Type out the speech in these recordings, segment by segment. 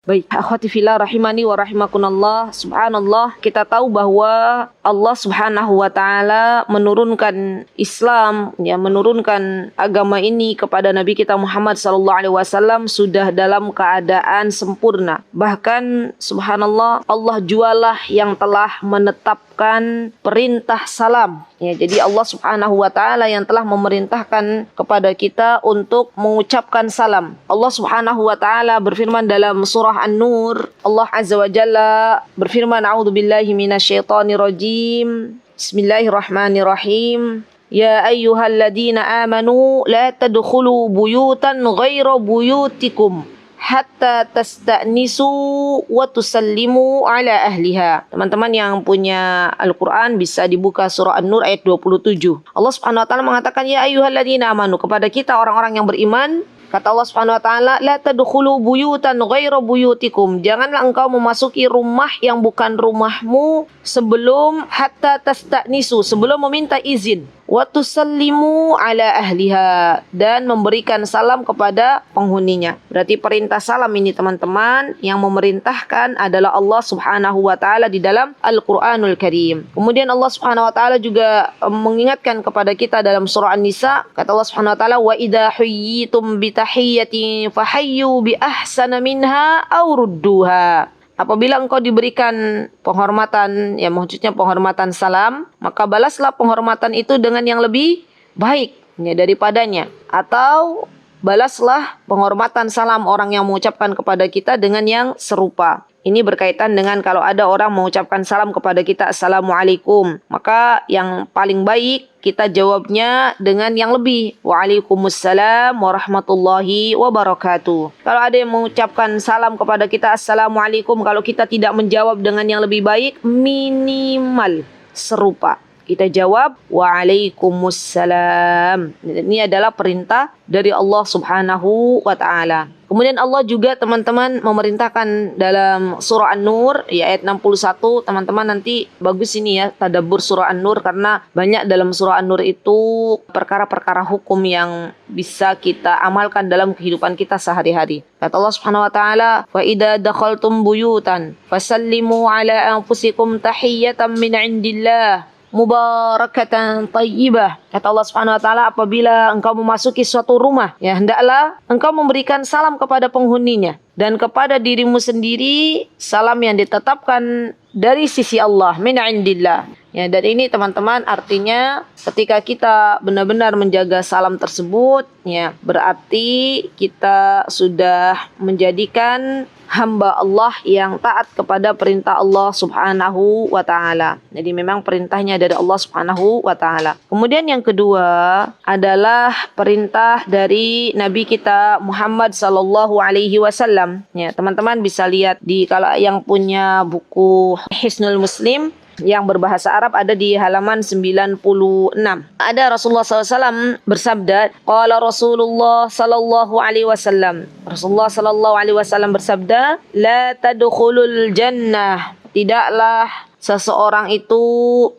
Baik, akhwati fillah rahimani wa rahimakumullah. Subhanallah, kita tahu bahwa Allah Subhanahu wa taala menurunkan Islam, ya, menurunkan agama ini kepada Nabi kita Muhammad sallallahu alaihi wasallam sudah dalam keadaan sempurna. Bahkan subhanallah, Allah jualah yang telah menetapkan perintah salam. Ya, jadi Allah Subhanahu wa taala yang telah memerintahkan kepada kita untuk mengucapkan salam. Allah Subhanahu wa taala berfirman dalam surah An-Nur, Allah Azza wa Jalla berfirman, a'udzubillahi minasyaitonir rajim. Bismillahirrahmanirrahim. Ya ayyuhalladzina amanu la tadkhulu buyutan ghaira buyutikum hatta tasta'nisu wa tusallimu ala ahliha. Teman-teman yang punya Al-Quran bisa dibuka surah An-Nur ayat 27. Allah Subhanahu wa taala mengatakan, ya ayyuhalladzina amanu, kepada kita orang-orang yang beriman. Kata Allah Subhanahu wa taala, la tadkhulu buyutan ghaira buyutikum. Janganlah engkau memasuki rumah yang bukan rumahmu sebelum hatta tasta'nisu, sebelum meminta izin. Wa tusallimu ala ahliha, dan memberikan salam kepada penghuninya. Berarti perintah salam ini teman-teman yang memerintahkan adalah Allah Subhanahu wa taala di dalam Al-Qur'anul Karim. Kemudian Allah Subhanahu wa taala juga mengingatkan kepada kita dalam surah An-Nisa, kata Allah Subhanahu wa taala, wa idza huyyitum bi tahiyyatin fahayyu bi ahsana minha aw rudduha. Apabila engkau diberikan penghormatan, ya maksudnya penghormatan salam, maka balaslah penghormatan itu dengan yang lebih baik, ya, daripadanya. Atau balaslah penghormatan salam orang yang mengucapkan kepada kita dengan yang serupa. Ini berkaitan dengan kalau ada orang mengucapkan salam kepada kita, Assalamualaikum. Maka yang paling baik kita jawabnya dengan yang lebih. Waalaikumsalam warahmatullahi wabarakatuh. Kalau ada yang mengucapkan salam kepada kita, Assalamualaikum, kalau kita tidak menjawab dengan yang lebih baik, minimal serupa. Kita jawab Waalaikumsalam. Ini adalah perintah dari Allah Subhanahu wa taala. Kemudian Allah juga teman-teman memerintahkan dalam surah An-Nur, ya, ayat 61. Teman-teman nanti bagus ini ya tadabbur surah An-Nur, karena banyak dalam surah An-Nur itu perkara-perkara hukum yang bisa kita amalkan dalam kehidupan kita sehari-hari. Kata Allah Subhanahu wa taala, "Wa idza dakhaltum buyutan fasallimu ala anfusikum tahiyyatan min indillah mubarakatan tayyibah." Kata Allah Subhanahu wa taala, apabila engkau memasuki suatu rumah, ya, hendaklah engkau memberikan salam kepada penghuninya dan kepada dirimu sendiri salam yang ditetapkan dari sisi Allah, min indillah. Ya, dan ini teman-teman artinya ketika kita benar-benar menjaga salam tersebut, ya, berarti kita sudah menjadikan hamba Allah yang taat kepada perintah Allah Subhanahu wa taala. Jadi memang perintahnya dari Allah Subhanahu wa taala. Kemudian yang kedua adalah perintah dari Nabi kita Muhammad sallallahu alaihi wasallam. Ya, teman-teman bisa lihat di, kalau yang punya buku Hisnul Muslim yang berbahasa Arab, ada di halaman 96. Ada Rasulullah SAW bersabda, qala Rasulullah sallallahu alaihi wasallam. Rasulullah sallallahu alaihi wasallam bersabda, la tadkhulul jannah. Tidaklah seseorang itu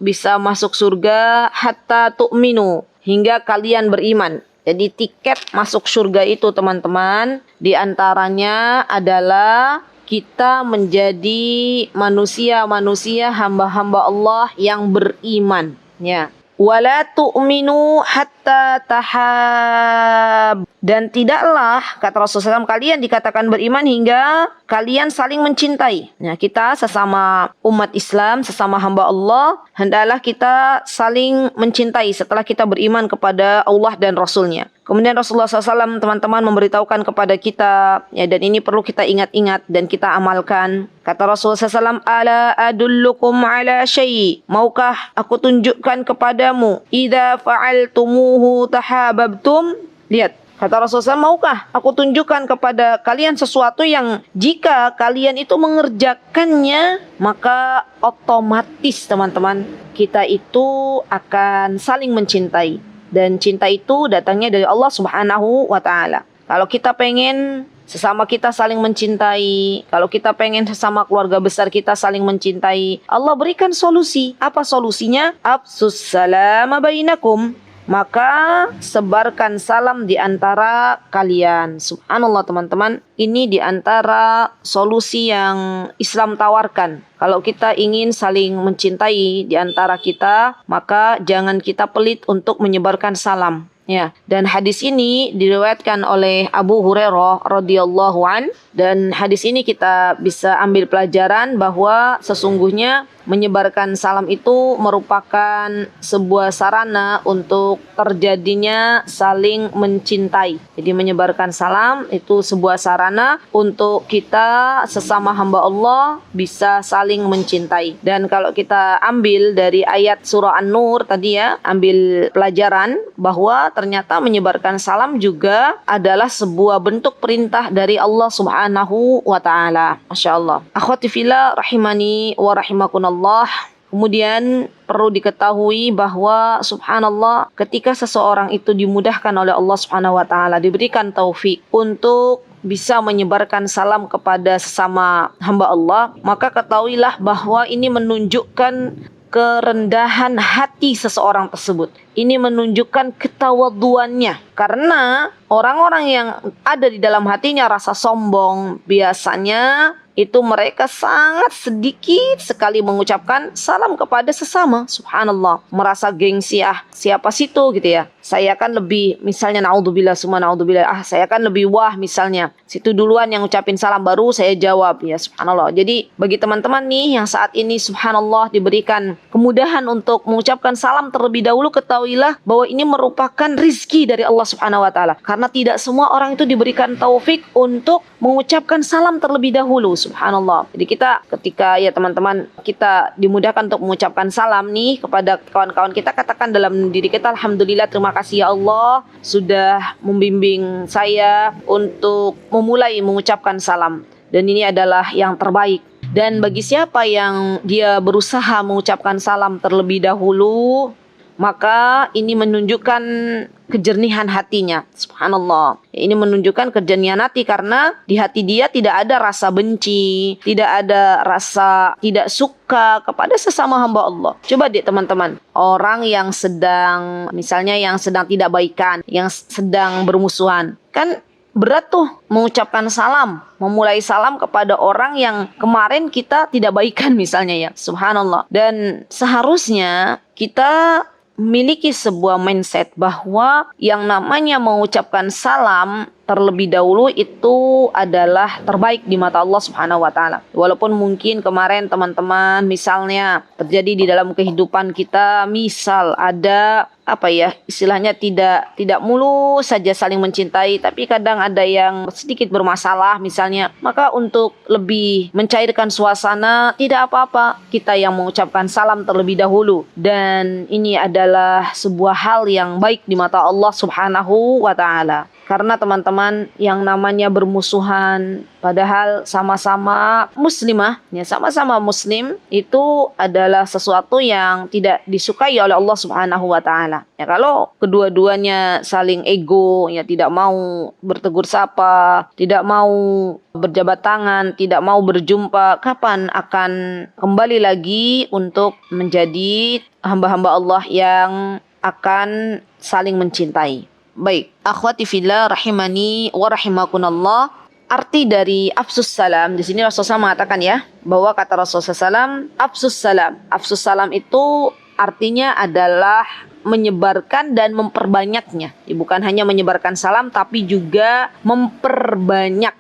bisa masuk surga hatta tu'minu, hingga kalian beriman. Jadi tiket masuk surga itu teman-teman, diantaranya adalah kita menjadi manusia-manusia hamba-hamba Allah yang beriman, ya. Wala tu'minu hatta tahab. Dan tidaklah, kata Rasulullah SAW, kalian dikatakan beriman hingga kalian saling mencintai. Ya, kita sesama umat Islam, sesama hamba Allah, hendaklah kita saling mencintai setelah kita beriman kepada Allah dan Rasulnya. Kemudian Rasulullah SAW teman-teman memberitahukan kepada kita, ya, dan ini perlu kita ingat-ingat dan kita amalkan. Kata Rasulullah SAW, ala adullukum ala syai', maukah aku tunjukkan kepadamu, idza fa'altumuhu tahabbtum. Lihat, kata Rasulullah SAW, maukah aku tunjukkan kepada kalian sesuatu yang jika kalian itu mengerjakannya, maka otomatis teman-teman kita itu akan saling mencintai. Dan cinta itu datangnya dari Allah Subhanahu wa taala. Kalau kita pengen sesama kita saling mencintai, kalau kita pengen sesama keluarga besar kita saling mencintai, Allah berikan solusi. Apa solusinya? Afsus salama bainakum. maka sebarkan salam di antara kalian. Subhanallah teman-teman, ini di antara solusi yang Islam tawarkan. Kalau kita ingin saling mencintai di antara kita, maka jangan kita pelit untuk menyebarkan salam. Ya, dan hadis ini diriwayatkan oleh Abu Hurairah radhiyallahu an, dan hadis ini kita bisa ambil pelajaran bahwa sesungguhnya menyebarkan salam itu merupakan sebuah sarana untuk terjadinya saling mencintai. Jadi menyebarkan salam itu sebuah sarana untuk kita sesama hamba Allah bisa saling mencintai. Dan kalau kita ambil dari ayat surah An-Nur tadi ya, ambil pelajaran bahwa ternyata menyebarkan salam juga adalah sebuah bentuk perintah dari Allah Subhanahu wa taala. Masyaallah. Akhwati fillah rahimani wa rahimakunallah. Kemudian perlu diketahui bahwa subhanallah, ketika seseorang itu dimudahkan oleh Allah Subhanahu wa taala, diberikan taufik untuk bisa menyebarkan salam kepada sesama hamba Allah, maka ketahuilah bahwa ini menunjukkan kerendahan hati seseorang tersebut. Ini menunjukkan ketawaduannya. Karena orang-orang yang ada di dalam hatinya rasa sombong, biasanya itu mereka sangat sedikit sekali mengucapkan salam kepada sesama. Subhanallah, merasa gengsi, siapa situ gitu ya, saya kan lebih, misalnya naudzubillah summa naudzubillah, saya kan lebih wah misalnya, situ duluan yang ngucapin salam baru saya jawab ya. Subhanallah. Jadi bagi teman-teman nih yang saat ini subhanallah diberikan kemudahan untuk mengucapkan salam terlebih dahulu, ketahuilah bahwa ini merupakan rizki dari Allah Subhanahu wa taala, karena tidak semua orang itu diberikan taufik untuk mengucapkan salam terlebih dahulu. Subhanallah. Jadi kita ketika ya teman-teman kita dimudahkan untuk mengucapkan salam nih kepada kawan-kawan kita, katakan dalam diri kita, alhamdulillah, terima kasih ya Allah sudah membimbing saya untuk memulai mengucapkan salam, dan ini adalah yang terbaik. Dan bagi siapa yang dia berusaha mengucapkan salam terlebih dahulu, maka ini menunjukkan kejernihan hatinya. Subhanallah. Ini menunjukkan kejernihan hati, karena di hati dia tidak ada rasa benci, tidak ada rasa tidak suka kepada sesama hamba Allah. Coba deh teman-teman, orang yang sedang, misalnya yang sedang tidak baikan, yang sedang bermusuhan, kan berat tuh mengucapkan salam, memulai salam kepada orang yang kemarin kita tidak baikan misalnya ya. Subhanallah. Dan seharusnya kita memiliki sebuah mindset bahwa yang namanya mengucapkan salam terlebih dahulu itu adalah terbaik di mata Allah Subhanahu wa taala. Walaupun mungkin kemarin teman-teman misalnya terjadi di dalam kehidupan kita, misal ada istilahnya tidak mulu saja saling mencintai, tapi kadang ada yang sedikit bermasalah misalnya, maka untuk lebih mencairkan suasana, tidak apa-apa kita yang mengucapkan salam terlebih dahulu, dan ini adalah sebuah hal yang baik di mata Allah Subhanahu wa taala. Karena teman-teman, yang namanya bermusuhan padahal sama-sama muslimah, ya sama-sama muslim, itu adalah sesuatu yang tidak disukai oleh Allah Subhanahu wa taala. Ya kalau kedua-duanya saling ego, ya tidak mau bertegur sapa, tidak mau berjabat tangan, tidak mau berjumpa, kapan akan kembali lagi untuk menjadi hamba-hamba Allah yang akan saling mencintai? Baik, akhwati fillah rahimani wa rahimakunallah. Arti dari afsus salam di sini Rasulullah mengatakan ya, bahwa kata Rasulullah SAW, afsus salam. Afsus salam itu artinya adalah menyebarkan dan memperbanyaknya. Bukan hanya menyebarkan salam, tapi juga memperbanyak.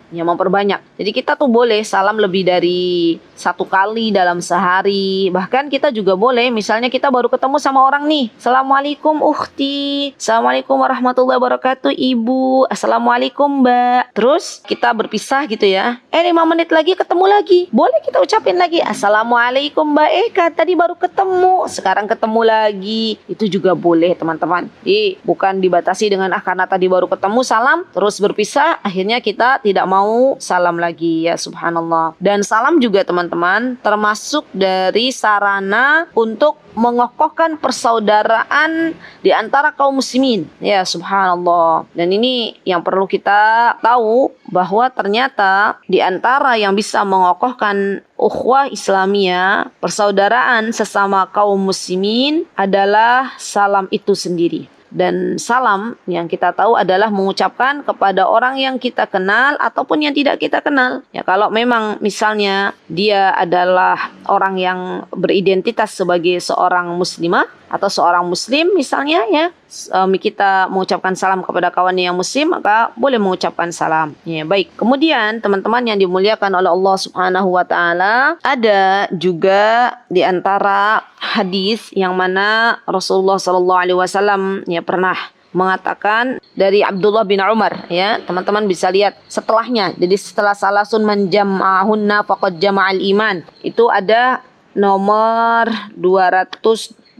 Jadi kita tuh boleh salam lebih dari satu kali dalam sehari. Bahkan kita juga boleh, misalnya kita baru ketemu sama orang nih, Assalamualaikum ukhti, Assalamualaikum warahmatullahi wabarakatuh ibu, Assalamualaikum mbak. Terus kita berpisah gitu ya, 5 menit lagi ketemu lagi, boleh kita ucapin lagi, Assalamualaikum mbak Eka, tadi baru ketemu, sekarang ketemu lagi. Itu juga boleh teman-teman. Jadi bukan dibatasi dengan karena tadi baru ketemu salam terus berpisah, akhirnya kita tidak mau salam lagi ya. Subhanallah. Dan salam juga teman-teman termasuk dari sarana untuk mengokohkan persaudaraan di antara kaum muslimin ya. Subhanallah. Dan ini yang perlu kita tahu, bahwa ternyata di antara yang bisa mengokohkan ukhuwah Islamiyah, persaudaraan sesama kaum muslimin, adalah salam itu sendiri. Dan salam yang kita tahu adalah mengucapkan kepada orang yang kita kenal ataupun yang tidak kita kenal. Ya, kalau memang misalnya dia adalah orang yang beridentitas sebagai seorang muslimah atau seorang muslim misalnya, ya, kita mengucapkan salam kepada kawan yang muslim, maka boleh mengucapkan salam. Ya, baik. Kemudian teman-teman yang dimuliakan oleh Allah Subhanahu wa taala, ada juga di antara hadis yang mana Rasulullah sallallahu alaihi wasallam ya pernah mengatakan dari Abdullah bin Umar, ya. Teman-teman bisa lihat setelahnya. Jadi setelah salasun man jam'ahunna faqad jama'al iman. Itu ada nomor 226.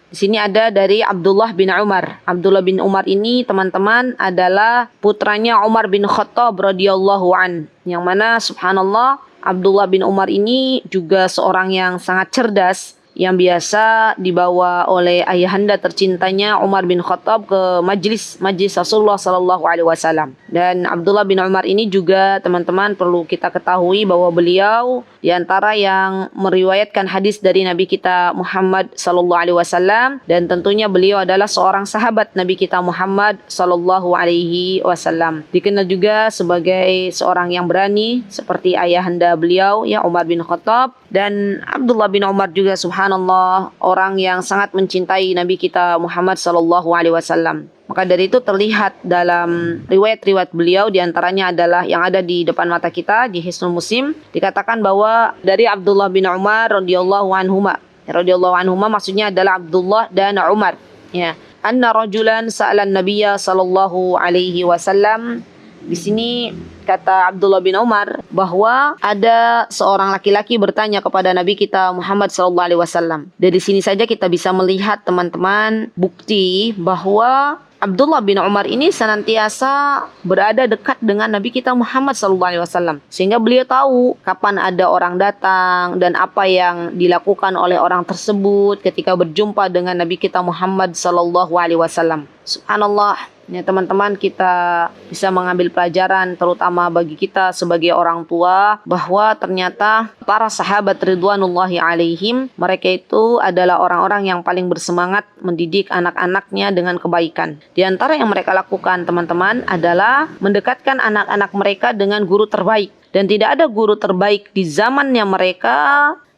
Di sini ada dari Abdullah bin Umar. Abdullah bin Umar ini, teman-teman, adalah putranya Umar bin Khattab radhiyallahu an. Yang mana subhanallah, Abdullah bin Umar ini juga seorang yang sangat cerdas, yang biasa dibawa oleh ayahanda tercintanya Umar bin Khattab ke majlis Rasulullah sallallahu alaihi wasallam. Dan Abdullah bin Umar ini juga, teman-teman, perlu kita ketahui bahwa beliau di antara yang meriwayatkan hadis dari Nabi kita Muhammad sallallahu alaihi wasallam, dan tentunya beliau adalah seorang sahabat Nabi kita Muhammad sallallahu alaihi wasallam. Dikenal juga sebagai seorang yang berani seperti ayahanda beliau, ya, Umar bin Khattab. Dan Abdullah bin Umar juga subhanallah orang yang sangat mencintai Nabi kita Muhammad sallallahu alaihi wasallam. Maka dari itu terlihat dalam riwayat-riwayat beliau, diantaranya adalah yang ada di depan mata kita di Hisnul Muslim, dikatakan bahwa dari Abdullah bin Umar radhiyallahu anhuma. Radhiyallahu anhuma maksudnya adalah Abdullah dan Umar. Ya, anna rajulan sa'alan nabiyya sallallahu alaihi wasallam. Di sini kata Abdullah bin Umar bahwa ada seorang laki-laki bertanya kepada Nabi kita Muhammad sallallahu alaihi wasallam. Dari sini saja kita bisa melihat, teman-teman, bukti bahwa Abdullah bin Umar ini senantiasa berada dekat dengan Nabi kita Muhammad sallallahu alaihi wasallam, sehingga beliau tahu kapan ada orang datang dan apa yang dilakukan oleh orang tersebut ketika berjumpa dengan Nabi kita Muhammad sallallahu alaihi wasallam. Subhanallah. Ya, teman-teman, kita bisa mengambil pelajaran terutama bagi kita sebagai orang tua bahwa ternyata para sahabat ridwanullahi alaihim, mereka itu adalah orang-orang yang paling bersemangat mendidik anak-anaknya dengan kebaikan. Di antara yang mereka lakukan, teman-teman, adalah mendekatkan anak-anak mereka dengan guru terbaik. Dan tidak ada guru terbaik di zamannya mereka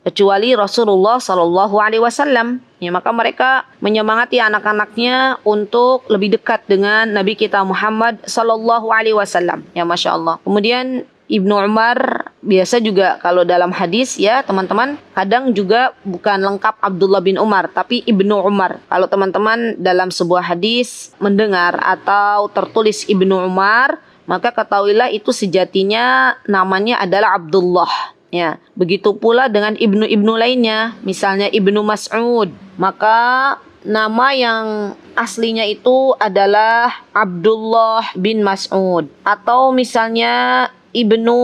kecuali Rasulullah sallallahu alaihi wasallam. Ya, maka mereka menyemangati anak-anaknya untuk lebih dekat dengan Nabi kita Muhammad sallallahu alaihi wasallam. Ya, Masya Allah. Kemudian Ibnu Umar biasa juga kalau dalam hadis, ya teman-teman, kadang juga bukan lengkap Abdullah bin Umar, tapi Ibnu Umar. Kalau teman-teman dalam sebuah hadis mendengar atau tertulis Ibnu Umar, maka ketahuilah itu sejatinya namanya adalah Abdullah. Ya, begitu pula dengan ibnu lainnya, misalnya Ibnu Mas'ud, maka nama yang aslinya itu adalah Abdullah bin Mas'ud. Atau misalnya Ibnu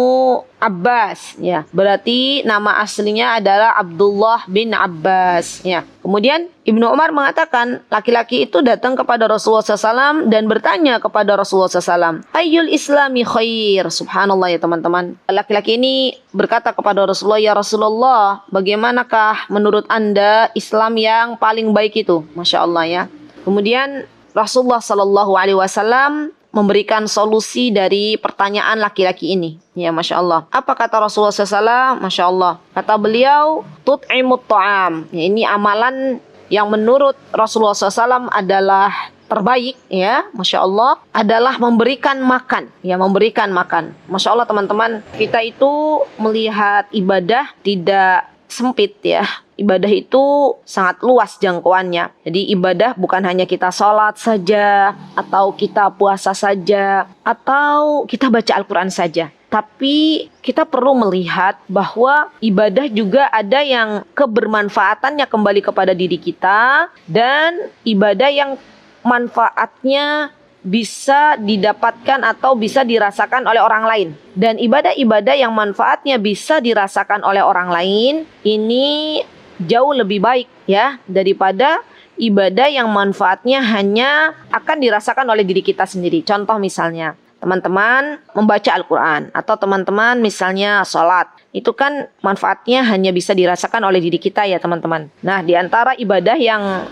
Abbas, ya, berarti nama aslinya adalah Abdullah bin Abbas, ya. Kemudian Ibnu Umar mengatakan laki-laki itu datang kepada Rasulullah SAW dan bertanya kepada Rasulullah SAW, Ayyul Islami khair. Subhanallah, ya teman-teman. Laki-laki ini berkata kepada Rasulullah, ya Rasulullah, bagaimanakah menurut Anda Islam yang paling baik itu? Masya Allah, ya. Kemudian Rasulullah SAW memberikan solusi dari pertanyaan laki-laki ini. Ya, Masya Allah. Apa kata Rasulullah SAW? Masya Allah. Kata beliau, tut'imut ta'am. Ya, ini amalan yang menurut Rasulullah SAW adalah terbaik, ya, Masya Allah, adalah memberikan makan. Ya, memberikan makan. Masya Allah, teman-teman, kita itu melihat ibadah tidak sempit, ya. Ibadah itu sangat luas jangkauannya. Jadi ibadah bukan hanya kita sholat saja, atau kita puasa saja, atau kita baca Al-Quran saja. Tapi kita perlu melihat bahwa ibadah juga ada yang kebermanfaatannya kembali kepada diri kita, dan ibadah yang manfaatnya bisa didapatkan atau bisa dirasakan oleh orang lain. Dan ibadah-ibadah yang manfaatnya bisa dirasakan oleh orang lain ini jauh lebih baik, ya, daripada ibadah yang manfaatnya hanya akan dirasakan oleh diri kita sendiri. Contoh misalnya, teman-teman membaca Al-Quran, atau teman-teman misalnya sholat. Itu kan manfaatnya hanya bisa dirasakan oleh diri kita, ya teman-teman. Nah, di antara ibadah yang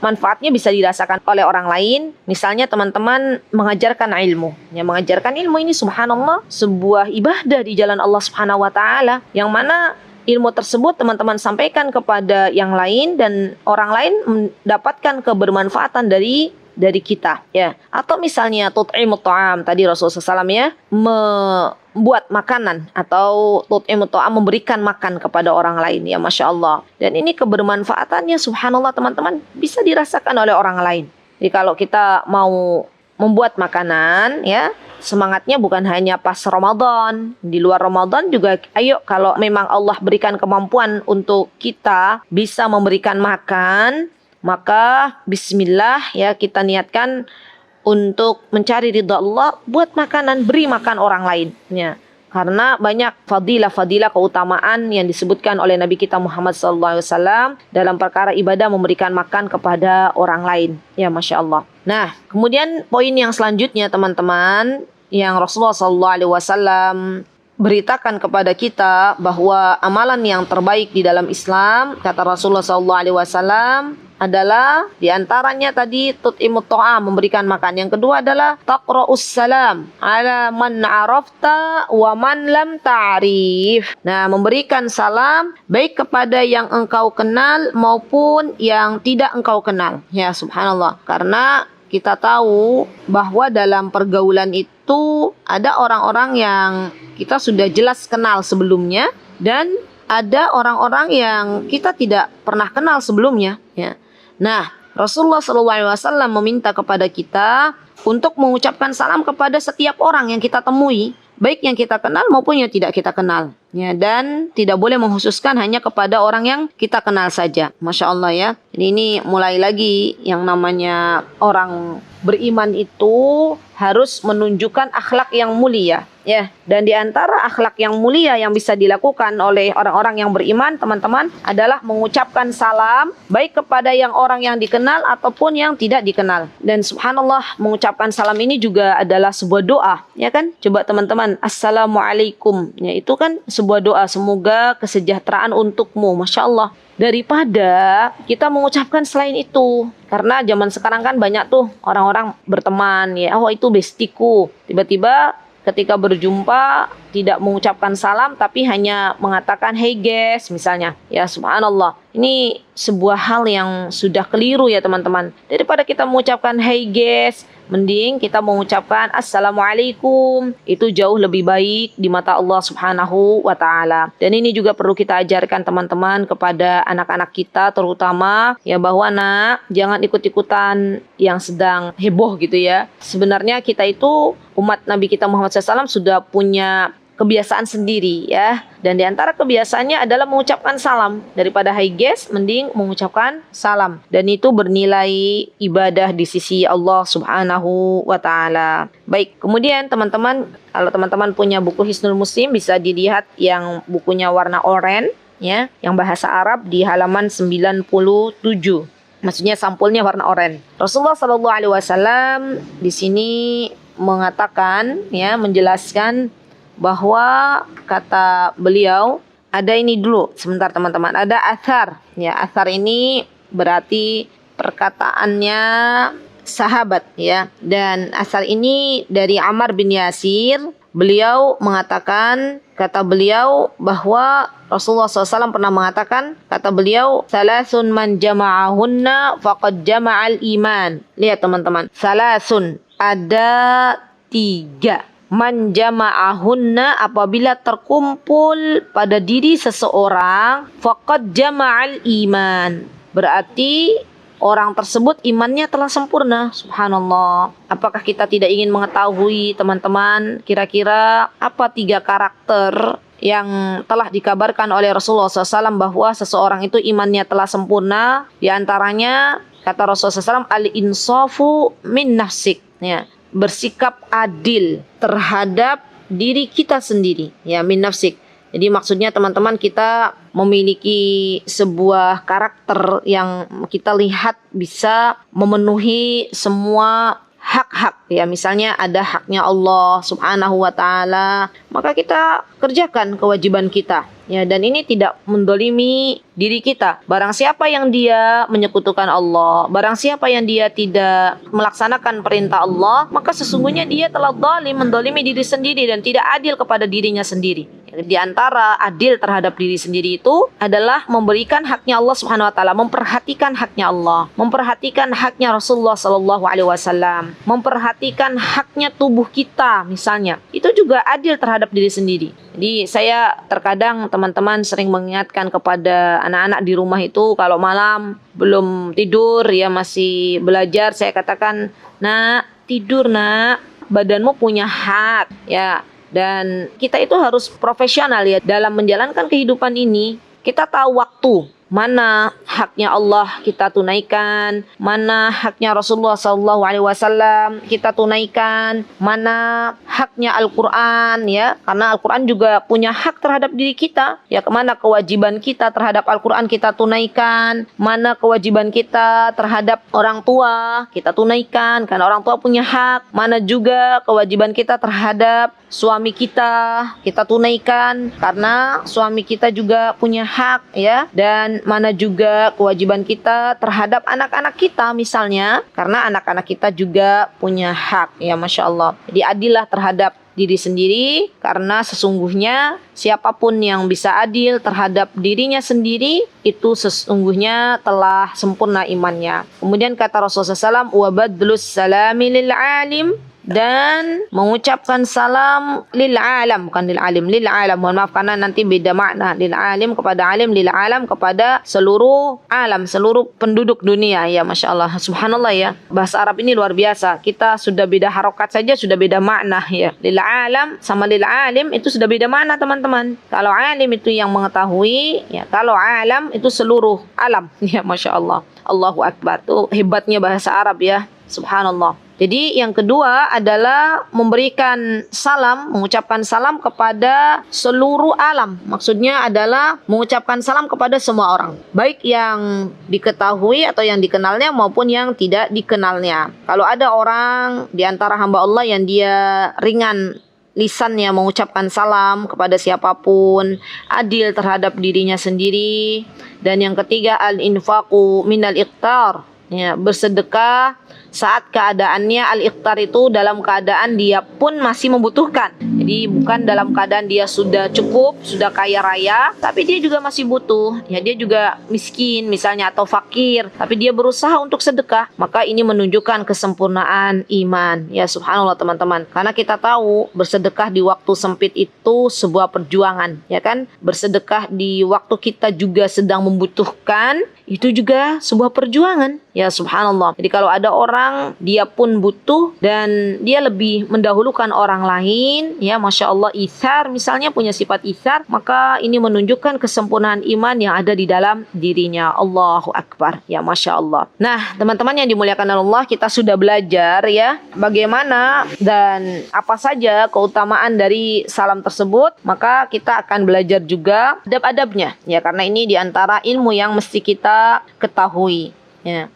manfaatnya bisa dirasakan oleh orang lain. Misalnya teman-teman mengajarkan ilmu. Ya, mengajarkan ilmu ini subhanallah sebuah ibadah di jalan Allah Subhanahu wa taala, yang mana ilmu tersebut teman-teman sampaikan kepada yang lain dan orang lain mendapatkan kebermanfaatan dari kita, ya. Atau misalnya tut'imut ta'am, tadi Rasulullah SAW ya, membuat makanan atau tut'imut ta'am, memberikan makan kepada orang lain, ya, Masya Allah. Dan ini kebermanfaatannya subhanallah teman-teman bisa dirasakan oleh orang lain. Jadi kalau kita mau membuat makanan, ya, semangatnya bukan hanya pas Ramadan, di luar Ramadan juga ayo, kalau memang Allah berikan kemampuan untuk kita bisa memberikan makan, maka bismillah, ya, kita niatkan untuk mencari ridha Allah, buat makanan, beri makan orang lain, ya. Karena banyak fadilah keutamaan yang disebutkan oleh Nabi kita Muhammad SAW dalam perkara ibadah memberikan makan kepada orang lain, ya, Masya Allah. Nah, kemudian poin yang selanjutnya teman-teman, yang Rasulullah SAW beritakan kepada kita bahwa amalan yang terbaik di dalam Islam, kata Rasulullah SAW, adalah diantaranya tadi tut'imut ta'am, memberikan makan. Yang kedua adalah taqra'us salam ala man arafta wa man lam ta'rif. Nah, memberikan salam baik kepada yang engkau kenal maupun yang tidak engkau kenal. Ya, subhanallah. Karena kita tahu bahwa dalam pergaulan itu ada orang-orang yang kita sudah jelas kenal sebelumnya dan ada orang-orang yang kita tidak pernah kenal sebelumnya, ya. Nah, Rasulullah SAW meminta kepada kita untuk mengucapkan salam kepada setiap orang yang kita temui, baik yang kita kenal maupun yang tidak kita kenal, ya, dan tidak boleh mengkhususkan hanya kepada orang yang kita kenal saja. Masya Allah, ya. Jadi ini mulai lagi yang namanya orang beriman itu harus menunjukkan akhlak yang mulia, ya. Dan di antara akhlak yang mulia yang bisa dilakukan oleh orang-orang yang beriman, teman-teman, adalah mengucapkan salam baik kepada orang yang dikenal ataupun yang tidak dikenal. Dan subhanallah, mengucapkan salam ini juga adalah sebuah doa, ya kan? Coba teman-teman, assalamualaikum, ya, itu kan sebuah doa, semoga kesejahteraan untukmu, Masya Allah. Daripada kita mengucapkan selain itu, karena zaman sekarang kan banyak tuh orang-orang berteman, ya, oh itu bestiku, tiba-tiba ketika berjumpa tidak mengucapkan salam tapi hanya mengatakan hey guys misalnya, ya, subhanallah. Ini sebuah hal yang sudah keliru, ya teman-teman. Daripada kita mengucapkan hey guys, mending kita mengucapkan assalamualaikum. Itu jauh lebih baik di mata Allah Subhanahu wa taala. Dan ini juga perlu kita ajarkan teman-teman kepada anak-anak kita terutama, ya, bahwa nak, jangan ikut-ikutan yang sedang heboh gitu, ya. Sebenarnya kita itu umat Nabi kita Muhammad SAW sudah punya kebiasaan sendiri, ya. Dan di antara kebiasaannya adalah mengucapkan salam. Daripada hi guys, mending mengucapkan salam. Dan itu bernilai ibadah di sisi Allah Subhanahu wa taala. Baik, kemudian teman-teman, kalau teman-teman punya buku Hisnul Muslim bisa dilihat yang bukunya warna oranye, ya, yang bahasa Arab di halaman 97. Maksudnya sampulnya warna oranye. Rasulullah SAW di sini mengatakan, ya, menjelaskan bahwa kata beliau, ada ini dulu sebentar teman-teman, ada athar, ya. Athar ini berarti perkataannya sahabat, ya. Dan athar ini dari Ammar bin Yasir. Beliau mengatakan, kata beliau bahwa Rasulullah SAW pernah mengatakan, kata beliau, salasun man jama'ahunna faqad jama'al iman. Lihat teman-teman, salasun, ada 3. Man jama'ahunna, apabila terkumpul pada diri seseorang, faqad jama'al iman, berarti orang tersebut imannya telah sempurna. Subhanallah. Apakah kita tidak ingin mengetahui teman-teman kira-kira apa 3 karakter yang telah dikabarkan oleh Rasulullah SAW bahwa seseorang itu imannya telah sempurna? Di antaranya kata Rasulullah SAW, al-insafu min nafsik, ya, bersikap adil terhadap diri kita sendiri, ya, min nafsik. Jadi maksudnya teman-teman, kita memiliki sebuah karakter yang kita lihat bisa memenuhi semua hak-hak, ya misalnya ada haknya Allah Subhanahu wa taala, maka kita kerjakan kewajiban kita. Ya, dan ini tidak mendolimi diri kita. Barang siapa yang dia menyekutukan Allah, barang siapa yang dia tidak melaksanakan perintah Allah, maka sesungguhnya dia telah zalim, mendolimi diri sendiri dan tidak adil kepada dirinya sendiri. Di antara adil terhadap diri sendiri itu adalah memberikan haknya Allah Subhanahu wa taala, memperhatikan haknya Allah, memperhatikan haknya Rasulullah sallallahu alaihi wasallam, memperhatikan haknya tubuh kita misalnya. Itu juga adil terhadap diri sendiri. Jadi saya terkadang teman-teman sering mengingatkan kepada anak-anak di rumah itu kalau malam belum tidur ya masih belajar, saya katakan, "Nak, tidur nak, badanmu punya hak." Ya. Dan kita itu harus profesional ya dalam menjalankan kehidupan ini. Kita tahu waktu mana haknya Allah kita tunaikan, mana haknya Rasulullah SAW kita tunaikan, mana haknya Al-Quran ya, karena Al-Quran juga punya hak terhadap diri kita ya, kemana kewajiban kita terhadap Al-Quran kita tunaikan, mana kewajiban kita terhadap orang tua kita tunaikan karena orang tua punya hak, mana juga kewajiban kita terhadap suami kita tunaikan karena suami kita juga punya hak ya, dan mana juga kewajiban kita terhadap anak-anak kita misalnya karena anak-anak kita juga punya hak ya, Masya Allah. Jadi adillah terhadap diri sendiri karena sesungguhnya siapapun yang bisa adil terhadap dirinya sendiri itu sesungguhnya telah sempurna imannya. Kemudian kata Rasulullah SAW, wa badlus salami lil alim, dan mengucapkan salam lil alam, bukan lil alim, lil alam, mohon maaf karena nanti beda makna, lil alim kepada alim, lil alam kepada seluruh alam, seluruh penduduk dunia ya, Masya Allah, subhanallah ya, bahasa Arab ini luar biasa, kita sudah beda harokat saja sudah beda makna ya, lil alam sama lil alim itu sudah beda makna teman-teman. Kalau alim itu yang mengetahui ya, kalau alam itu seluruh alam ya, Masya Allah, Allahu Akbar, tuh hebatnya bahasa Arab ya, subhanallah. Jadi yang kedua adalah memberikan salam, mengucapkan salam kepada seluruh alam. Maksudnya adalah mengucapkan salam kepada semua orang, baik yang diketahui atau yang dikenalnya maupun yang tidak dikenalnya. Kalau ada orang di antara hamba Allah yang dia ringan lisannya mengucapkan salam kepada siapapun, adil terhadap dirinya sendiri. Dan yang ketiga, al-infaqu minal iqtar, ya, bersedekah saat keadaannya al-iqtar itu dalam keadaan dia pun masih membutuhkan. Jadi bukan dalam keadaan dia sudah cukup, sudah kaya raya, tapi dia juga masih butuh. Ya, dia juga miskin misalnya atau fakir, tapi dia berusaha untuk sedekah. Maka ini menunjukkan kesempurnaan iman. Ya, subhanallah teman-teman. Karena kita tahu bersedekah di waktu sempit itu sebuah perjuangan, ya kan? Bersedekah di waktu kita juga sedang membutuhkan itu juga sebuah perjuangan. Ya, subhanallah. Jadi kalau ada orang dia pun butuh dan dia lebih mendahulukan orang lain, ya, Masya Allah, itsar misalnya, punya sifat itsar, maka ini menunjukkan kesempurnaan iman yang ada di dalam dirinya. Allahu Akbar, ya, Masya Allah. Nah, teman-teman yang dimuliakan Allah, kita sudah belajar ya bagaimana dan apa saja keutamaan dari salam tersebut, maka kita akan belajar juga adab-adabnya ya, karena ini diantara ilmu yang mesti kita ketahui ya.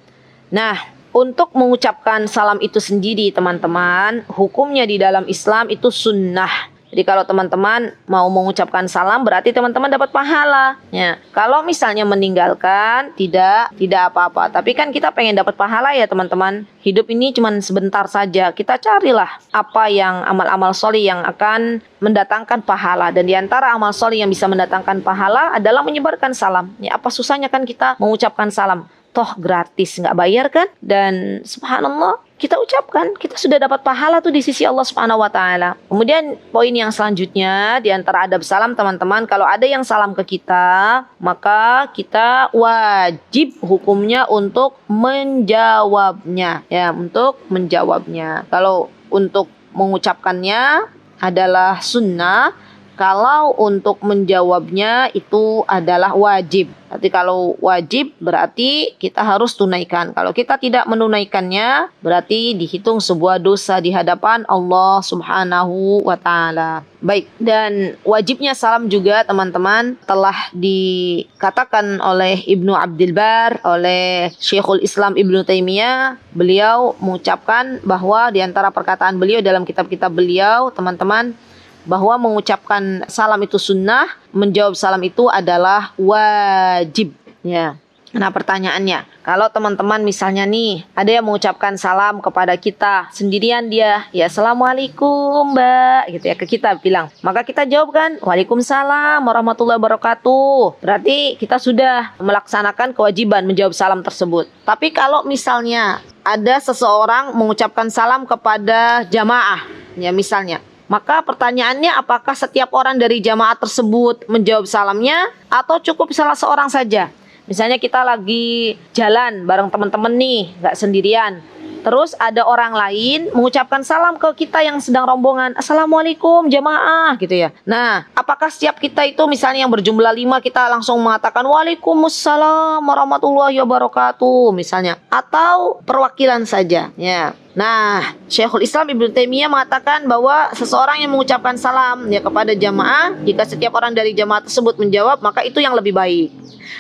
Nah, untuk mengucapkan salam itu sendiri teman-teman, hukumnya di dalam Islam itu sunnah. Jadi kalau teman-teman mau mengucapkan salam berarti teman-teman dapat pahala ya. Kalau misalnya meninggalkan tidak apa-apa. Tapi kan kita pengen dapat pahala ya teman-teman. Hidup ini cuma sebentar saja. Kita carilah apa yang amal-amal sholih yang akan mendatangkan pahala. Dan di antara amal sholih yang bisa mendatangkan pahala adalah menyebarkan salam. Ya, apa susahnya kan kita mengucapkan salam? Toh gratis, nggak bayar kan? Dan subhanallah, kita ucapkan, kita sudah dapat pahala tuh di sisi Allah Subhanahu wa taala. Kemudian poin yang selanjutnya di antara adab salam teman-teman, kalau ada yang salam ke kita, maka kita wajib hukumnya untuk menjawabnya ya, untuk menjawabnya. Kalau untuk mengucapkannya adalah sunnah, Kalau untuk menjawabnya itu adalah wajib. Berarti kalau wajib berarti kita harus tunaikan. Kalau kita tidak menunaikannya berarti dihitung sebuah dosa di hadapan Allah Subhanahu wa taala. Baik, dan wajibnya salam juga teman-teman telah dikatakan oleh Ibnu Abdul Bar, oleh Syekhul Islam Ibnu Taimiyah. Beliau mengucapkan bahwa di antara perkataan beliau dalam kitab-kitab beliau, teman-teman, bahwa mengucapkan salam itu sunnah, menjawab salam itu adalah wajib. Ya. Nah, pertanyaannya, kalau teman-teman misalnya nih ada yang mengucapkan salam kepada kita sendirian, dia ya assalamualaikum mbak gitu ya, ke kita bilang, maka kita jawab kan waalaikumsalam warahmatullahi wabarakatuh. Berarti kita sudah melaksanakan kewajiban menjawab salam tersebut. Tapi kalau misalnya ada seseorang mengucapkan salam kepada jamaah, ya misalnya, maka pertanyaannya apakah setiap orang dari jamaah tersebut menjawab salamnya atau cukup salah seorang saja? Misalnya kita lagi jalan bareng teman-teman nih, nggak sendirian. Terus ada orang lain mengucapkan salam ke kita yang sedang rombongan. Assalamualaikum jamaah gitu ya. Nah, apakah setiap kita itu misalnya yang berjumlah 5 kita langsung mengatakan Waalaikumsalam warahmatullahi wabarakatuh misalnya. Atau perwakilan saja ya. Nah, Syekhul Islam Ibnu Taimiyah mengatakan bahwa seseorang yang mengucapkan salam ya kepada jamaah, jika setiap orang dari jamaah tersebut menjawab, maka itu yang lebih baik.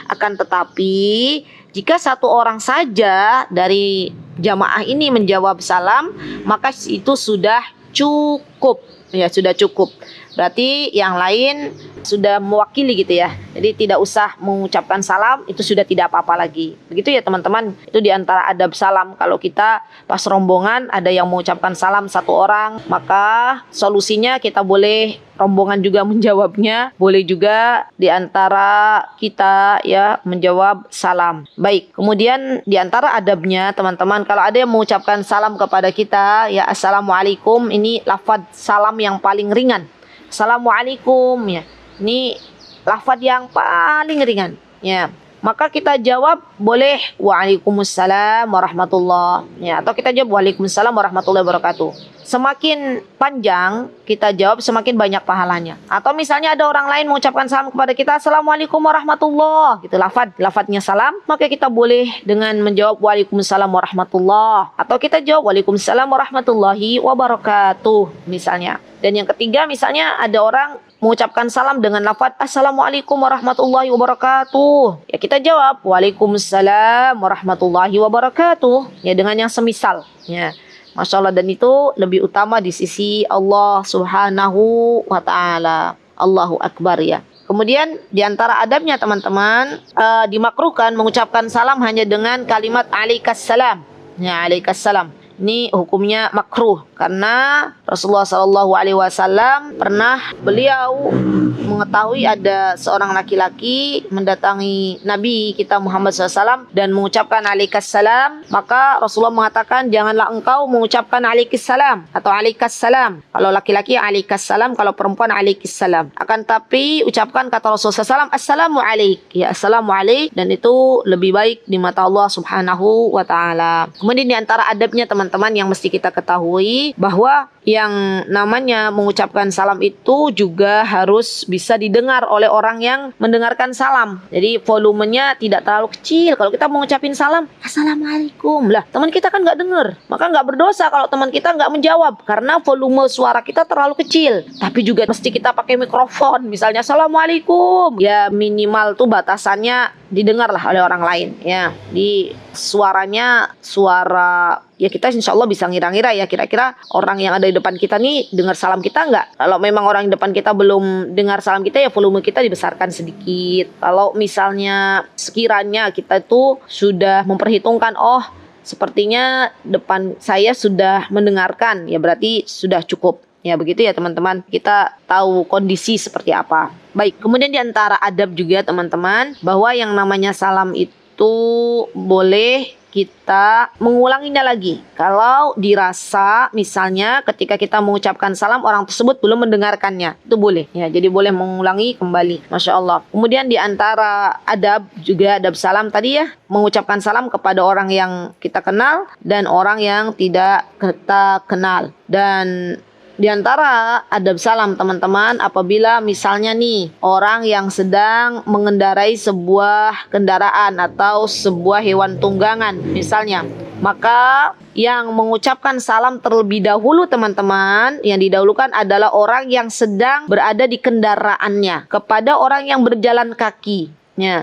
Akan tetapi, jika satu orang saja dari jamaah ini menjawab salam, maka itu sudah cukup. Ya, sudah cukup. Berarti yang lain sudah mewakili gitu ya. Jadi tidak usah mengucapkan salam, itu sudah tidak apa-apa lagi. Begitu ya teman-teman. Itu diantara adab salam. Kalau kita pas rombongan ada yang mengucapkan salam satu orang, maka solusinya kita boleh rombongan juga menjawabnya. Boleh juga diantara kita ya menjawab salam. Baik, kemudian diantara adabnya teman-teman, kalau ada yang mengucapkan salam kepada kita, ya assalamualaikum, ini lafaz salam yang paling ringan. Assalamualaikum ya. Ini lafaz yang paling ringan ya. Maka kita jawab boleh Waalaikumsalam warahmatullah ya, atau kita jawab Waalaikumsalam warahmatullahi wabarakatuh. Semakin panjang kita jawab semakin banyak pahalanya. Atau misalnya ada orang lain mengucapkan salam kepada kita Assalamualaikum warahmatullah gitu, lafadznya salam, maka kita boleh dengan menjawab Waalaikumsalam warahmatullah, atau kita jawab Waalaikumsalam warahmatullahi wabarakatuh misalnya. Dan yang ketiga misalnya ada orang mengucapkan salam dengan lafaz Assalamualaikum warahmatullahi wabarakatuh. Ya kita jawab Waalaikumsalam warahmatullahi wabarakatuh. Ya dengan yang semisal. Ya. Masya Allah, dan itu lebih utama di sisi Allah Subhanahu wa ta'ala. Allahu Akbar ya. Kemudian diantara adabnya teman-teman, dimakruhkan mengucapkan salam hanya dengan kalimat alaikassalam. Ya alaikassalam. Ini hukumnya makruh karena Rasulullah SAW pernah beliau mengetahui ada seorang laki-laki mendatangi Nabi kita Muhammad SAW dan mengucapkan alaikassalam, maka Rasulullah mengatakan janganlah engkau mengucapkan alaikassalam atau alaikassalam. Kalau laki-laki alaikassalam, kalau perempuan alaikassalam. Akan tapi ucapkan kata Rasulullah SAW assalamu alaik, ya assalamu alaik, dan itu lebih baik di mata Allah Subhanahu wa ta'ala. Kemudian di antara adabnya teman-teman yang mesti kita ketahui bahwa yang namanya mengucapkan salam itu juga harus bisa didengar oleh orang yang mendengarkan salam. Jadi volumenya tidak terlalu kecil. Kalau kita mengucapin salam Assalamualaikum, lah teman kita kan nggak dengar, maka nggak berdosa kalau teman kita nggak menjawab karena volume suara kita terlalu kecil. Tapi juga mesti kita pakai mikrofon, misalnya Assalamualaikum, ya minimal tuh batasannya didengarlah oleh orang lain ya. Di suaranya suara ya kita insya Allah bisa ngira-ngira ya kira-kira orang yang ada di depan kita nih dengar salam kita nggak. Kalau memang orang di depan kita belum dengar salam kita ya volume kita dibesarkan sedikit. Kalau misalnya sekiranya kita itu sudah memperhitungkan oh sepertinya depan saya sudah mendengarkan, ya berarti sudah cukup. Ya begitu ya teman-teman, kita tahu kondisi seperti apa. Baik, kemudian di antara adab juga teman-teman bahwa yang namanya salam itu boleh kita mengulanginya lagi. Kalau dirasa misalnya ketika kita mengucapkan salam orang tersebut belum mendengarkannya, itu boleh ya. Jadi boleh mengulangi kembali. Masya Allah. Kemudian di antara adab juga adab salam tadi ya, mengucapkan salam kepada orang yang kita kenal dan orang yang tidak kita kenal. Dan Di antara adab salam teman-teman, apabila misalnya nih orang yang sedang mengendarai sebuah kendaraan atau sebuah hewan tunggangan misalnya, maka yang mengucapkan salam terlebih dahulu teman-teman, yang didahulukan adalah orang yang sedang berada di kendaraannya kepada orang yang berjalan kaki.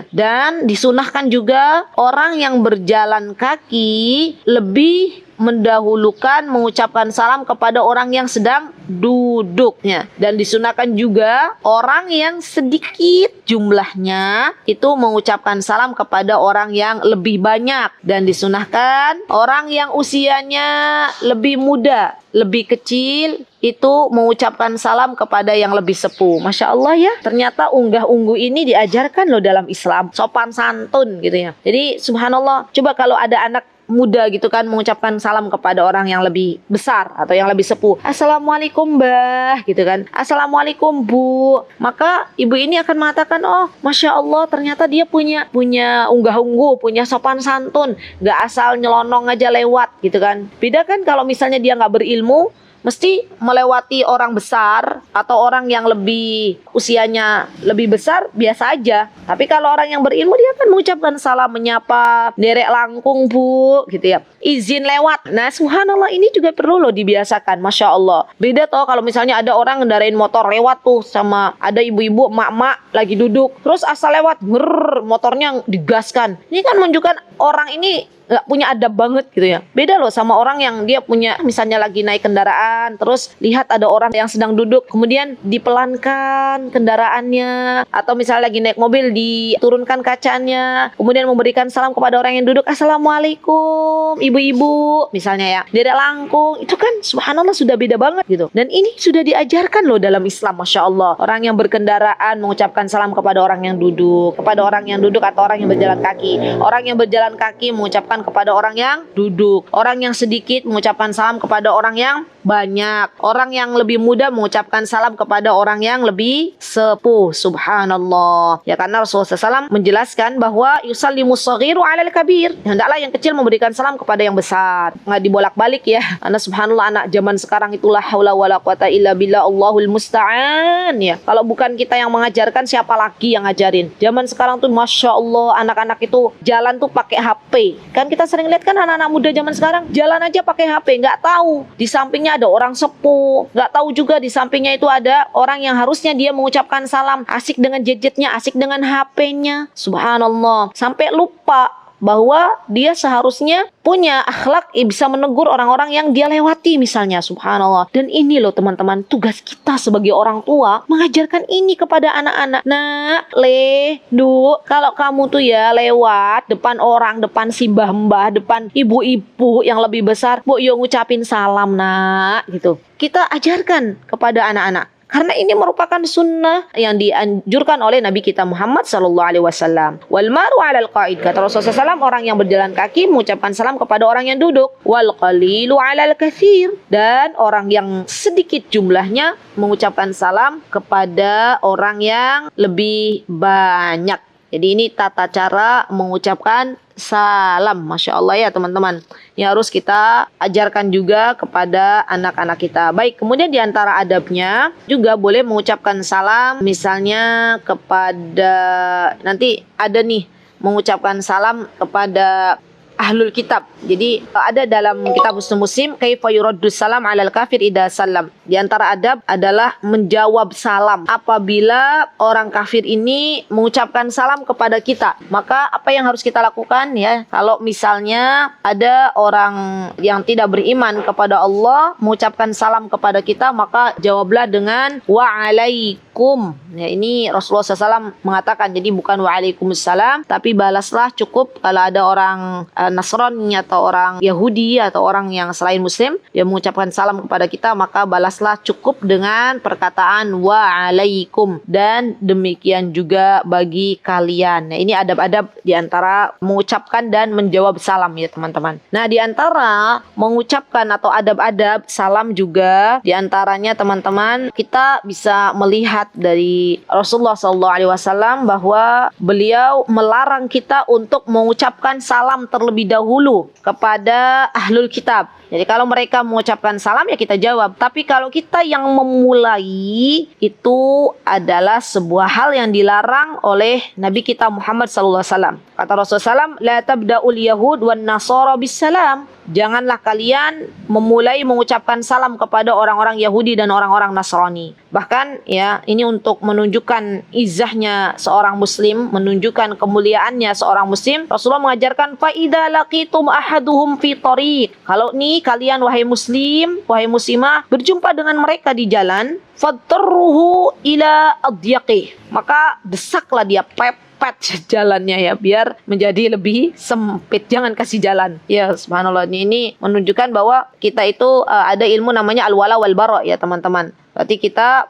Dan disunahkan juga orang yang berjalan kaki lebih mendahulukan mengucapkan salam kepada orang yang sedang duduknya. Dan disunahkan juga orang yang sedikit jumlahnya itu mengucapkan salam kepada orang yang lebih banyak. Dan disunahkan orang yang usianya lebih muda, lebih kecil itu mengucapkan salam kepada yang lebih sepuh. Masya Allah ya, ternyata unggah-ungguh ini diajarkan loh dalam Islam, sopan santun gitu ya. Jadi subhanallah, coba kalau ada anak muda gitu kan mengucapkan salam kepada orang yang lebih besar atau yang lebih sepuh, Assalamualaikum Mbah gitu kan, Assalamualaikum Bu, maka ibu ini akan mengatakan, oh Masya Allah, ternyata dia punya unggah-ungguh, punya sopan santun, gak asal nyelonong aja lewat gitu kan. Beda kan kalau misalnya dia gak berilmu, mesti melewati orang besar atau orang yang lebih usianya lebih besar biasa aja. Tapi kalau orang yang berilmu, dia akan mengucapkan salam, menyapa, derek langkung Bu gitu ya, izin lewat. Nah subhanallah, ini juga perlu loh dibiasakan. Masya Allah. Beda toh kalau misalnya ada orang ngendarain motor lewat tuh, sama ada ibu-ibu emak-emak lagi duduk, terus asal lewat, motornya digaskan. Ini kan menunjukkan orang ini nggak punya adab banget gitu ya. Beda loh sama orang yang dia punya, misalnya lagi naik kendaraan, terus lihat ada orang yang sedang duduk, kemudian dipelankan kendaraannya, atau misalnya lagi naik mobil diturunkan kacanya, kemudian memberikan salam kepada orang yang duduk, Assalamualaikum ibu-ibu misalnya ya, derek langkung. Itu kan subhanallah sudah beda banget gitu. Dan ini sudah diajarkan loh dalam Islam. Masya Allah, orang yang berkendaraan mengucapkan salam kepada orang yang duduk, kepada orang yang duduk atau orang yang berjalan kaki. Orang yang berjalan kaki mengucapkan kepada orang yang duduk. Orang yang sedikit mengucapkan salam kepada orang yang banyak. Orang yang lebih muda mengucapkan salam kepada orang yang lebih sepuh. Subhanallah. Ya, karena Rasulullah SAW menjelaskan bahwa yusallimu shaghiru 'alal kabir. Hendaklah yang kecil memberikan salam kepada yang besar. Nggak dibolak-balik ya. Karena subhanallah, anak zaman sekarang itulah haula wala quwata illa billah, Allahul musta'an ya. Kalau bukan kita yang mengajarkan, siapa lagi yang ngajarin? Zaman sekarang tuh Masya Allah, anak-anak itu jalan tuh pakai HP. Kan kita sering lihat kan anak-anak muda zaman sekarang jalan aja pakai HP, nggak tahu di sampingnya ada orang sepuh, nggak tahu juga di sampingnya itu ada orang yang harusnya dia mengucapkan salam, asik dengan gadgetnya, asik dengan HP-nya. Subhanallah, sampai lupa bahwa dia seharusnya punya akhlak, bisa menegur orang-orang yang dia lewati misalnya. Subhanallah. Dan ini loh teman-teman, tugas kita sebagai orang tua mengajarkan ini kepada anak-anak. Nak, kalau kamu tuh ya lewat depan orang, depan si mbah-mbah, depan ibu-ibu yang lebih besar, Bu, yuk ngucapin salam nak gitu. Kita ajarkan kepada anak-anak. Karena ini merupakan sunnah yang dianjurkan oleh Nabi kita Muhammad SAW. Wal maru 'alal qa'id, kata Rasulullah SAW, orang yang berjalan kaki mengucapkan salam kepada orang yang duduk. Wal qalilu 'alal katsir, dan orang yang sedikit jumlahnya mengucapkan salam kepada orang yang lebih banyak. Jadi ini tata cara mengucapkan salam. Masya Allah ya teman-teman, yang harus kita ajarkan juga kepada anak-anak kita. Baik, kemudian diantara adabnya juga boleh mengucapkan salam misalnya kepada, nanti ada nih, mengucapkan salam kepada ahlul kitab. Jadi ada dalam kitab Husnul Muslim, kaifa yuraddus salam 'alal kafir idza salam. Di antara adab adalah menjawab salam apabila orang kafir ini mengucapkan salam kepada kita. Maka apa yang harus kita lakukan ya? Kalau misalnya ada orang yang tidak beriman kepada Allah mengucapkan salam kepada kita, maka jawablah dengan wa'alaikum. Ya, ini Rasulullah SAW mengatakan, jadi bukan wa'alaikumussalam, tapi balaslah cukup kalau ada orang Nasrani atau orang Yahudi atau orang yang selain Muslim dia mengucapkan salam kepada kita, maka balaslah cukup dengan perkataan wa'alaikum, dan demikian juga bagi kalian. Nah, ini adab-adab diantara mengucapkan dan menjawab salam ya teman-teman. Nah, diantara mengucapkan atau adab-adab salam juga diantaranya teman-teman, kita bisa melihat nasihat dari Rasulullah SAW bahwa beliau melarang kita untuk mengucapkan salam terlebih dahulu kepada ahlul kitab. Jadi kalau mereka mengucapkan salam ya kita jawab. Tapi kalau kita yang memulai, itu adalah sebuah hal yang dilarang oleh Nabi kita Muhammad SAW. Kata Rasulullah SAW, la tabda'ul yahud wan nasara bisalam. Janganlah kalian memulai mengucapkan salam kepada orang-orang Yahudi dan orang-orang Nasrani. Bahkan ya, ini untuk menunjukkan izahnya seorang muslim, menunjukkan kemuliaannya seorang muslim. Rasulullah mengajarkan fa idza laqitum ahaduhum fi thariq. Kalau nih kalian wahai muslim, wahai muslimah berjumpa dengan mereka di jalan, fadtarruhu ila adyaqih. Maka desaklah dia, pepet jalannya ya, biar menjadi lebih sempit. Jangan kasih jalan. Ya subhanallah, ini menunjukkan bahwa kita itu ada ilmu namanya al-wala wal bara ya teman-teman. Berarti kita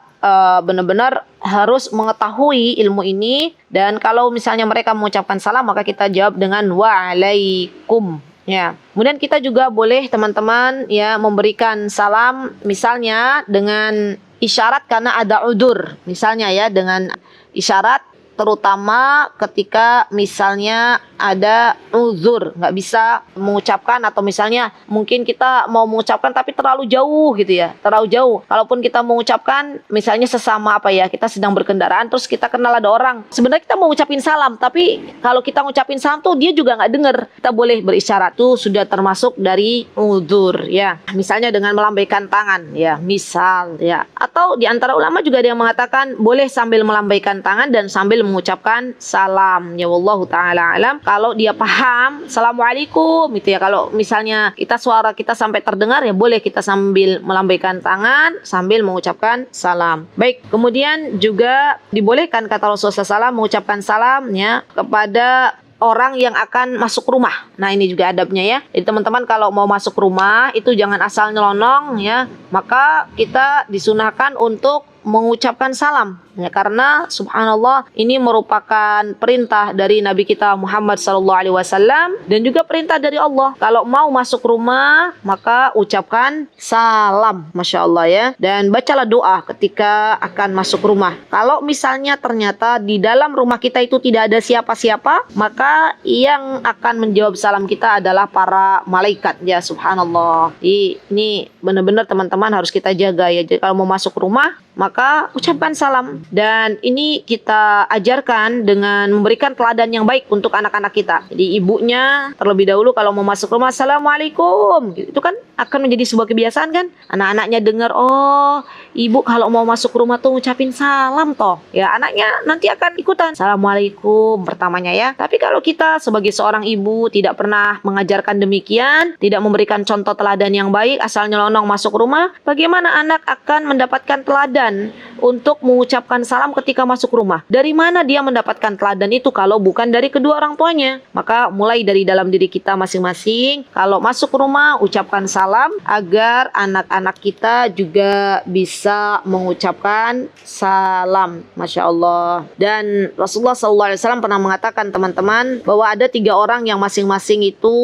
benar-benar harus mengetahui ilmu ini. Dan kalau misalnya mereka mengucapkan salam, maka kita jawab dengan waalaikum. Ya, kemudian kita juga boleh teman-teman ya memberikan salam misalnya dengan isyarat karena ada udur. Misalnya ya dengan isyarat, terutama ketika misalnya ada uzur, nggak bisa mengucapkan, atau misalnya mungkin kita mau mengucapkan tapi terlalu jauh gitu ya, terlalu jauh. Kalaupun kita mengucapkan misalnya sesama apa ya, kita sedang berkendaraan terus kita kenal ada orang, sebenarnya kita mau ngucapin salam, tapi kalau kita ngucapin salam tuh dia juga nggak dengar, kita boleh berisyarat, tuh sudah termasuk dari uzur ya. Misalnya dengan melambaikan tangan ya, misal ya, atau di antara ulama juga ada yang mengatakan boleh sambil melambaikan tangan dan sambil mengucapkan salam ya, wallahu taala alam. Kalau dia paham assalamualaikum gitu ya, kalau misalnya suara kita sampai terdengar ya, boleh kita sambil melambaikan tangan sambil mengucapkan salam. Baik, kemudian juga dibolehkan kata Rasulullah SAW mengucapkan salam ya kepada orang yang akan masuk rumah. Nah ini juga adabnya ya. Jadi teman-teman kalau mau masuk rumah itu jangan asal nyelonong ya, maka kita disunahkan untuk mengucapkan salam ya, karena subhanallah ini merupakan perintah dari Nabi kita Muhammad SAW dan juga perintah dari Allah. Kalau mau masuk rumah maka ucapkan salam, masya Allah ya, dan bacalah doa ketika akan masuk rumah. Kalau misalnya ternyata di dalam rumah kita itu tidak ada siapa-siapa, maka yang akan menjawab salam kita adalah para malaikat ya, subhanallah. Ini benar-benar teman-teman harus kita jaga ya. Jadi kalau mau masuk rumah maka ucapkan salam. Dan ini kita ajarkan dengan memberikan teladan yang baik untuk anak-anak kita. Jadi ibunya terlebih dahulu kalau mau masuk rumah, assalamualaikum. Itu kan akan menjadi sebuah kebiasaan kan. Anak-anaknya dengar, oh ibu kalau mau masuk rumah tuh ngucapin salam toh. Ya anaknya nanti akan ikutan. Assalamualaikum pertamanya ya. Tapi kalau kita sebagai seorang ibu tidak pernah mengajarkan demikian, tidak memberikan contoh teladan yang baik, asal nyelonong masuk rumah, bagaimana anak akan mendapatkan teladan untuk mengucapkan salam ketika masuk rumah? Dari mana dia mendapatkan teladan itu kalau bukan dari kedua orang tuanya? Maka mulai dari dalam diri kita masing-masing. Kalau masuk rumah ucapkan salam agar anak-anak kita juga bisa mengucapkan salam, masya Allah. Dan Rasulullah SAW pernah mengatakan teman-teman bahwa ada 3 orang yang masing-masing itu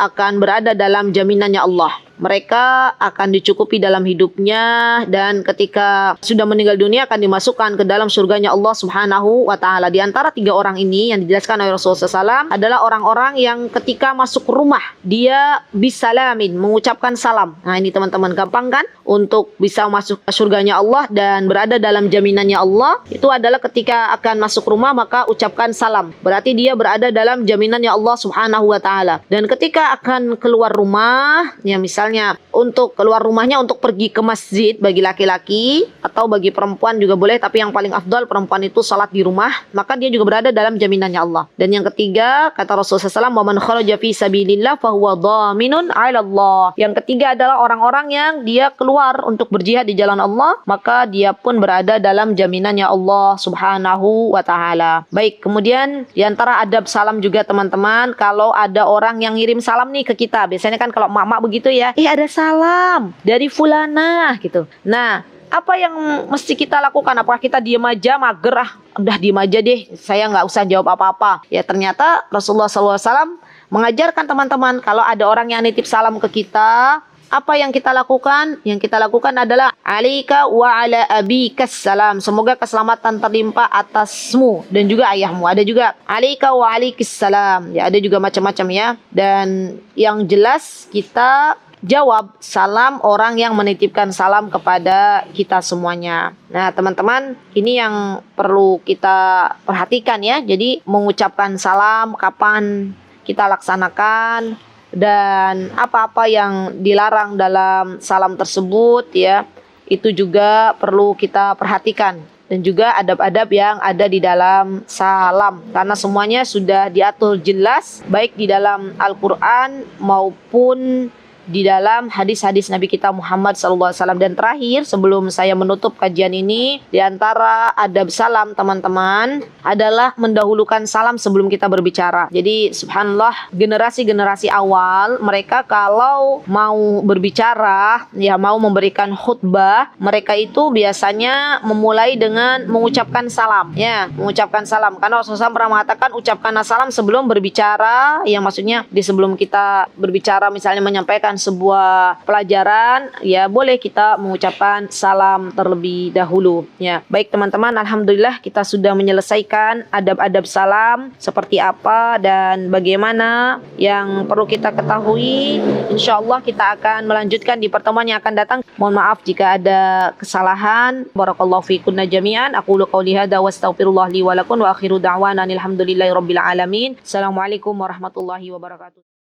akan berada dalam jaminannya Allah. Mereka akan dicukupi dalam hidupnya dan ketika sudah meninggal dunia akan dimasukkan ke dalam surganya Allah Subhanahu wa taala. Di antara 3 orang ini yang dijelaskan oleh Rasulullah SAW adalah orang-orang yang ketika masuk rumah dia bisalamin, mengucapkan salam. Nah ini teman-teman, gampang kan untuk bisa masuk ke surganya Allah dan berada dalam jaminannya Allah. Itu adalah ketika akan masuk rumah maka ucapkan salam. Berarti dia berada dalam jaminannya Allah Subhanahu wa taala. Dan ketika akan keluar rumah ya, misalnya untuk keluar rumahnya untuk pergi ke masjid bagi laki-laki atau bagi perempuan juga boleh, tapi yang paling afdal perempuan itu salat di rumah, maka dia juga berada dalam jaminannya Allah. Dan yang ketiga kata Rasulullah SAW, wa man kharaja fi sabilillah fahuwa dhaminun 'ala Allah. Yang ketiga adalah orang-orang yang dia keluar untuk berjihad di jalan Allah, maka dia pun berada dalam jaminannya Allah Subhanahu wa taala. Baik, kemudian di antara adab salam juga teman-teman, kalau ada orang yang ngirim salam nih ke kita, biasanya kan kalau emak-emak begitu ya, ada salam dari fulanah gitu. Nah, apa yang mesti kita lakukan? Apakah kita diam aja, mager, udah diam aja deh, saya nggak usah jawab apa-apa? Ya ternyata Rasulullah SAW mengajarkan teman-teman, kalau ada orang yang nitip salam ke kita, apa yang kita lakukan? Yang kita lakukan adalah alaika wa ala abikas salam. Semoga keselamatan terlimpah atasmu dan juga ayahmu. Ada juga alaika wa alikis salam. Ya, ada juga macam-macam ya. Dan yang jelas kita jawab salam orang yang menitipkan salam kepada kita semuanya. Nah, teman-teman, ini yang perlu kita perhatikan ya. Jadi, mengucapkan salam kapan kita laksanakan dan apa-apa yang dilarang dalam salam tersebut ya, itu juga perlu kita perhatikan. Dan juga adab-adab yang ada di dalam salam. Karena semuanya sudah diatur jelas baik di dalam Al-Quran maupun di dalam hadis-hadis Nabi kita Muhammad SAW. Dan terakhir, sebelum saya menutup kajian ini, di antara adab salam teman-teman adalah mendahulukan salam sebelum kita berbicara. Jadi subhanallah, generasi-generasi awal mereka kalau mau berbicara, ya mau memberikan khutbah, mereka itu biasanya memulai dengan mengucapkan salam. Ya, mengucapkan salam. Karena Rasulullah SAW pernah mengatakan ucapkan salam sebelum berbicara, yang maksudnya di sebelum kita berbicara misalnya menyampaikan sebuah pelajaran, ya boleh kita mengucapkan salam terlebih dahulu. Ya, baik teman-teman, alhamdulillah kita sudah menyelesaikan adab-adab salam seperti apa dan bagaimana yang perlu kita ketahui. Insyaallah kita akan melanjutkan di pertemuan yang akan datang. Mohon maaf jika ada kesalahan. Barakallahu fikunna jami'an. Aqulu qouli hadza wa astaghfirullah li wa lakum wa akhiru da'wana alhamdulillahi rabbil alamin. Assalamualaikum warahmatullahi wabarakatuh.